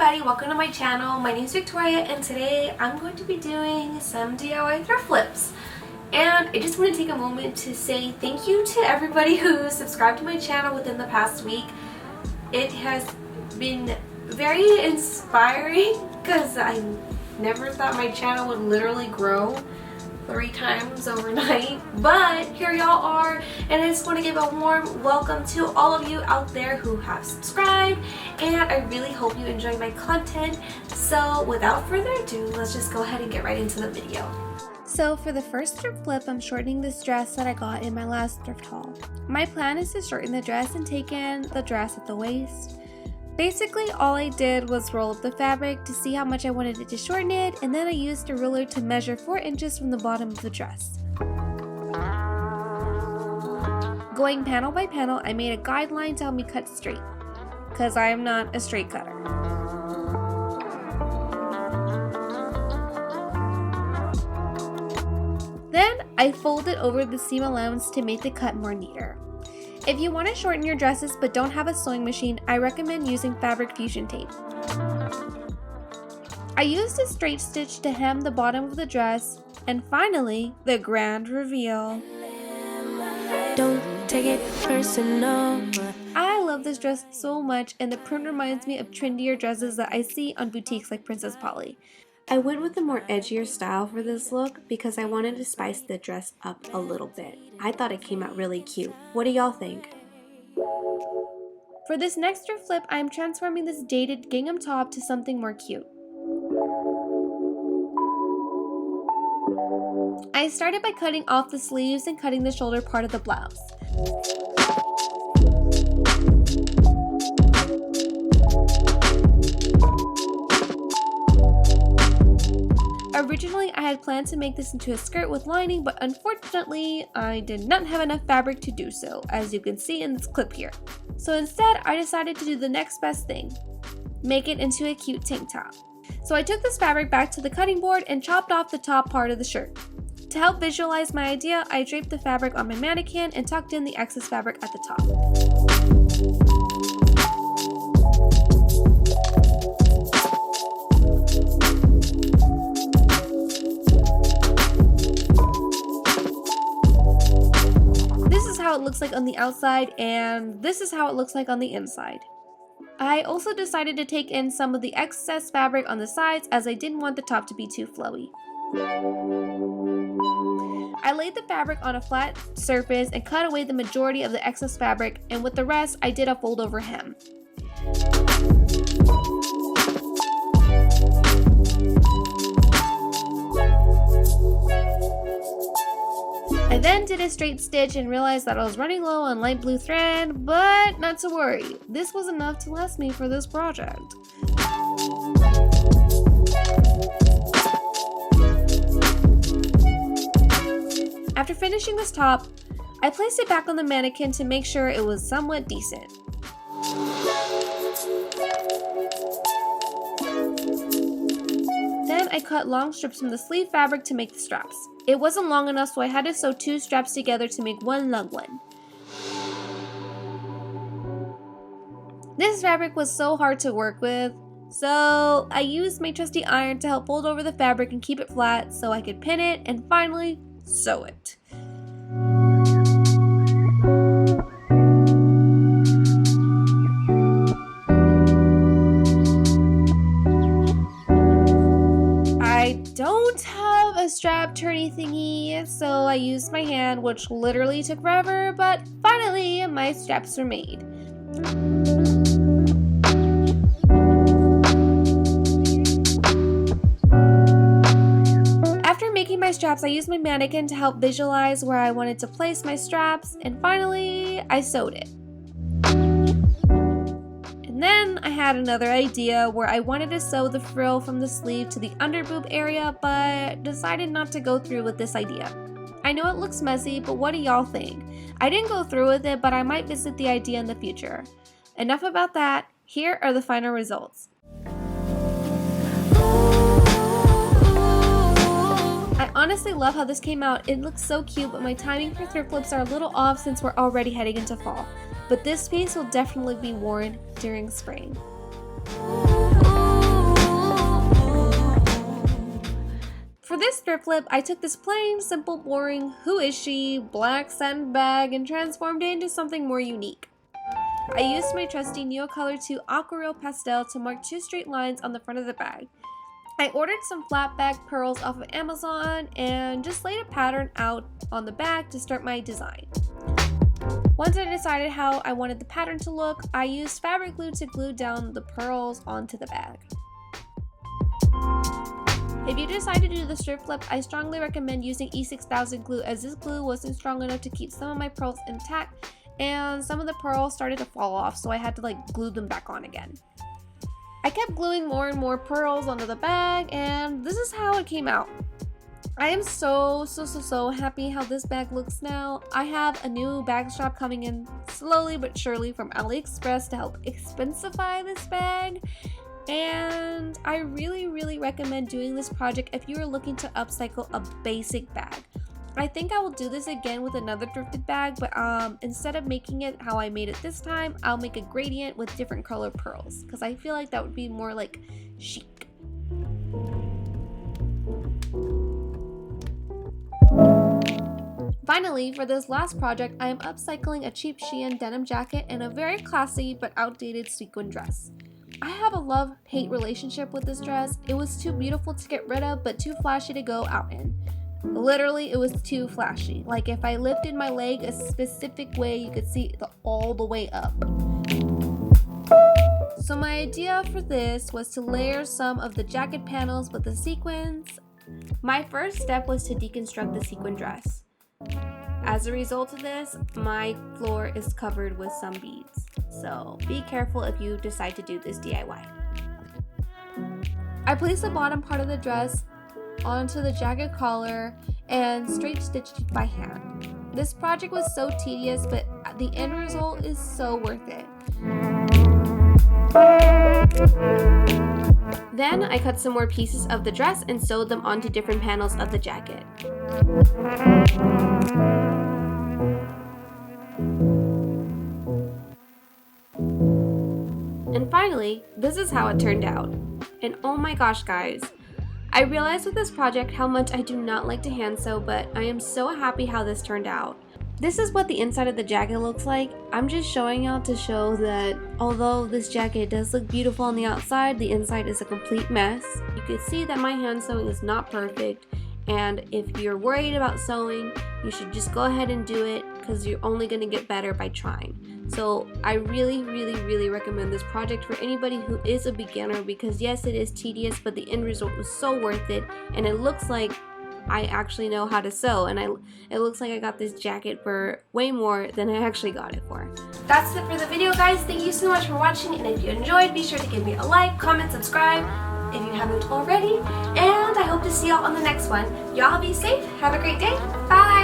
everybody, welcome to my channel. My name is Victoria and today I'm going to be doing some DIY thrift flips. And I just want to take a moment to say thank you to everybody who subscribed to my channel within the past week. It has been very inspiring because I never thought my channel would literally grow 3 times overnight, but here y'all are, and I just want to give a warm welcome to all of you out there who have subscribed, and I really hope you enjoy my content. So without further ado, let's just go ahead and get right into the video. So for the first thrift flip, I'm shortening this dress that I got in my last thrift haul. My plan is to shorten the dress and take in the dress at the waist. Basically, all I did was roll up the fabric to see how much I wanted it to shorten it, and then I used a ruler to measure 4 inches from the bottom of the dress. Going panel by panel, I made a guideline to help me cut straight, because I am not a straight cutter. Then, I folded over the seam allowance to make the cut more neater. If you want to shorten your dresses but don't have a sewing machine, I recommend using fabric fusion tape. I used a straight stitch to hem the bottom of the dress, and finally, the grand reveal. Don't take it personal. I love this dress so much, and the print reminds me of trendier dresses that I see on boutiques like Princess Polly. I went with a more edgier style for this look because I wanted to spice the dress up a little bit. I thought it came out really cute. What do y'all think? For this next thrift flip, I am transforming this dated gingham top to something more cute. I started by cutting off the sleeves and cutting the shoulder part of the blouse. Originally, I had planned to make this into a skirt with lining, but unfortunately, I did not have enough fabric to do so, as you can see in this clip here. So instead, I decided to do the next best thing, make it into a cute tank top. So I took this fabric back to the cutting board and chopped off the top part of the shirt. To help visualize my idea, I draped the fabric on my mannequin and tucked in the excess fabric at the top. How it looks like on the outside, and this is how it looks like on the inside. I also decided to take in some of the excess fabric on the sides as I didn't want the top to be too flowy. I laid the fabric on a flat surface and cut away the majority of the excess fabric, and with the rest I did a fold over hem. I then did a straight stitch and realized that I was running low on light blue thread, but not to worry, this was enough to last me for this project. After finishing this top, I placed it back on the mannequin to make sure it was somewhat decent. Then I cut long strips from the sleeve fabric to make the straps. It wasn't long enough, so I had to sew 2 straps together to make one long one. This fabric was so hard to work with, so I used my trusty iron to help fold over the fabric and keep it flat so I could pin it and finally sew it. I don't have a strap turny thingy, so I used my hand, which literally took forever, but finally my straps were made. After making my straps, I used my mannequin to help visualize where I wanted to place my straps, and finally I sewed it. And then I had another idea where I wanted to sew the frill from the sleeve to the underboob area, but decided not to go through with this idea. I know it looks messy, but what do y'all think? I didn't go through with it, but I might visit the idea in the future. Enough about that, here are the final results. I honestly love how this came out. It looks so cute, but my timing for thrift flips are a little off since we're already heading into fall. But this piece will definitely be worn during spring. Thrift Flip, I took this plain, simple, boring, who is she, black satin bag and transformed it into something more unique. I used my trusty Neocolor 2 Aquarelle Pastel to mark 2 straight lines on the front of the bag. I ordered some flat bag pearls off of Amazon and just laid a pattern out on the bag to start my design. Once I decided how I wanted the pattern to look, I used fabric glue to glue down the pearls onto the bag. If you decide to do the Thrift Flip, I strongly recommend using E6000 glue, as this glue wasn't strong enough to keep some of my pearls intact and some of the pearls started to fall off, so I had to glue them back on again. I kept gluing more and more pearls onto the bag, and this is how it came out. I am so happy how this bag looks now. I have a new bag strap coming in slowly but surely from AliExpress to help expensify this bag. And I really recommend doing this project if you are looking to upcycle a basic bag. I think I will do this again with another thrifted bag, but instead of making it how I made it this time, I'll make a gradient with different color pearls because I feel like that would be more chic. Finally, for this last project, I am upcycling a cheap Shein denim jacket and a very classy but outdated sequin dress. I have a love-hate relationship with this dress. It was too beautiful to get rid of, but too flashy to go out in. Literally, it was too flashy. If I lifted my leg a specific way, you could see all the way up. So my idea for this was to layer some of the jacket panels with the sequins. My first step was to deconstruct the sequin dress. As a result of this, my floor is covered with some beads. So be careful if you decide to do this DIY. I placed the bottom part of the dress onto the jacket collar and straight stitched it by hand. This project was so tedious, but the end result is so worth it. Then I cut some more pieces of the dress and sewed them onto different panels of the jacket. And finally, this is how it turned out. And oh my gosh, guys, I realized with this project how much I do not like to hand sew, but I am so happy how this turned out. This is what the inside of the jacket looks like. I'm just showing y'all to show that although this jacket does look beautiful on the outside, the inside is a complete mess. You can see that my hand sewing is not perfect, and if you're worried about sewing, you should just go ahead and do it because you're only going to get better by trying. So I really recommend this project for anybody who is a beginner, because yes, it is tedious, but the end result was so worth it, and it looks like I actually know how to sew, and it looks like I got this jacket for way more than I actually got it for. That's it for the video, guys. Thank you so much for watching, and if you enjoyed, be sure to give me a like, comment, subscribe if you haven't already, and I hope to see y'all on the next one. Y'all be safe, have a great day, bye!